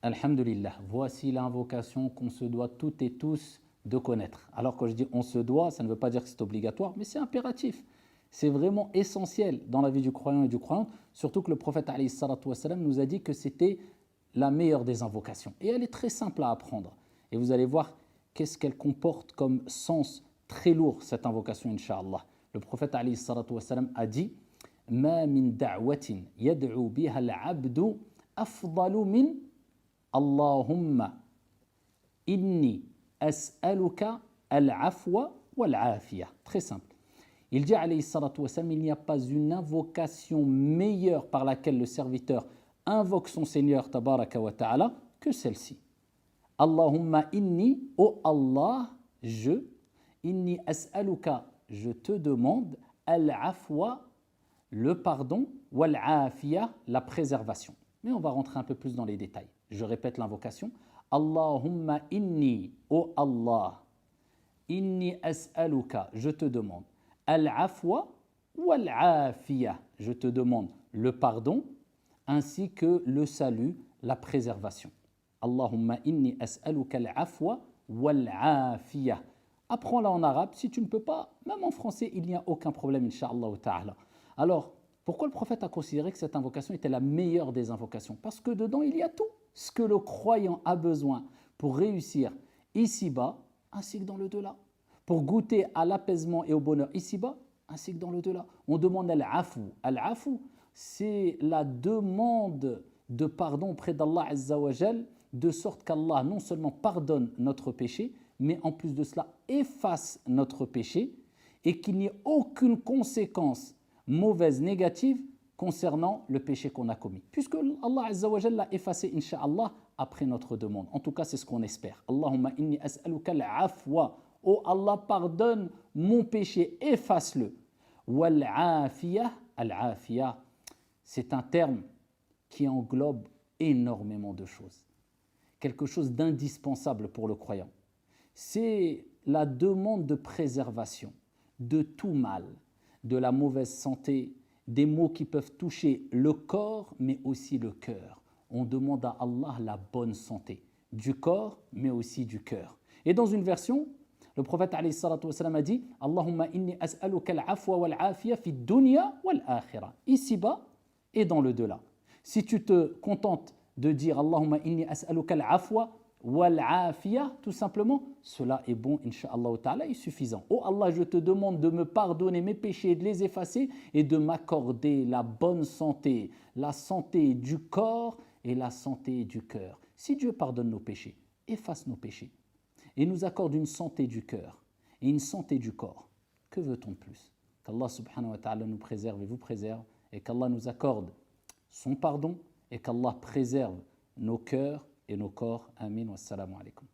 Alhamdulillah, voici l'invocation qu'on se doit toutes et tous de connaître. Alors quand je dis on se doit, ça ne veut pas dire que c'est obligatoire, mais c'est impératif. C'est vraiment essentiel dans la vie du croyant et du croyante, surtout que le prophète alayhi salatu wassalam, nous a dit que c'était la meilleure des invocations. Et elle est très simple à apprendre. Et vous allez voir qu'est-ce qu'elle comporte comme sens très lourd, cette invocation, Inch'Allah. Le prophète alayhi salatu wassalam a dit Ma min da'watin yad'u biha al-'abdu afdalu min Allahumma inni as'aluka al-'afwa wal-'afiyah. Très simple. Il dit alayhi salatu wassalam, il n'y a pas une invocation meilleure par laquelle le serviteur invoque son Seigneur tabaraka wa ta'ala que celle-ci. Allahumma inni, ô Allah, inni as'aluka, je te demande, al-afwa, le pardon, wal-afiyah, la préservation. Mais on va rentrer un peu plus dans les détails. Je répète l'invocation. Allahumma inni, ô Allah, inni as'aluka, je te demande, al-afwa wal-afiyah, je te demande le pardon ainsi que le salut, la préservation. Allahumma inni as'aluka al-afwa wal-afiyah. Apprends-la en arabe, si tu ne peux pas, même en français, il n'y a aucun problème, incha'Allah ta'ala. Alors, pourquoi le prophète a considéré que cette invocation était la meilleure des invocations? Parce que dedans, il y a tout ce que le croyant a besoin pour réussir ici-bas, ainsi que dans le delà. Pour goûter à l'apaisement et au bonheur ici-bas, ainsi que dans le delà. On demande al-afu. Al-afu, c'est la demande de pardon auprès d'Allah Azza wa Jal, de sorte qu'Allah non seulement pardonne notre péché, mais en plus de cela efface notre péché et qu'il n'y ait aucune conséquence mauvaise, négative concernant le péché qu'on a commis. Puisque Allah Azza wa Jal l'a effacé, incha'Allah, après notre demande. En tout cas, c'est ce qu'on espère. Allahumma inni as'aluka al-afwa. Oh Allah, pardonne mon péché, efface-le. Wal-afiyah, al-afiyah, c'est un terme qui englobe énormément de choses. Quelque chose d'indispensable pour le croyant. C'est la demande de préservation de tout mal, de la mauvaise santé, des maux qui peuvent toucher le corps, mais aussi le cœur. On demande à Allah la bonne santé, du corps, mais aussi du cœur. Et dans une version, le prophète alayhi salatu wassalam a dit Allahumma inni as'aluka al-afwa wal-afiyah fi dunya wal-akhirah. Ici-bas et dans le delà. Si tu te contentes de dire Allahumma inni as'aluka al-afwa wal-afiyah, tout simplement, cela est bon, incha'Allah ta'ala, et suffisant. Oh Allah, je te demande de me pardonner mes péchés, de les effacer et de m'accorder la bonne santé, la santé du corps et la santé du cœur. Si Dieu pardonne nos péchés, efface nos péchés et nous accorde une santé du cœur et une santé du corps, que veut-on de plus? Qu'Allah subhanahu wa ta'ala nous préserve et vous préserve et qu'Allah nous accorde son pardon et qu'Allah préserve nos cœurs et nos corps. Amin. Wassalamu alaikum.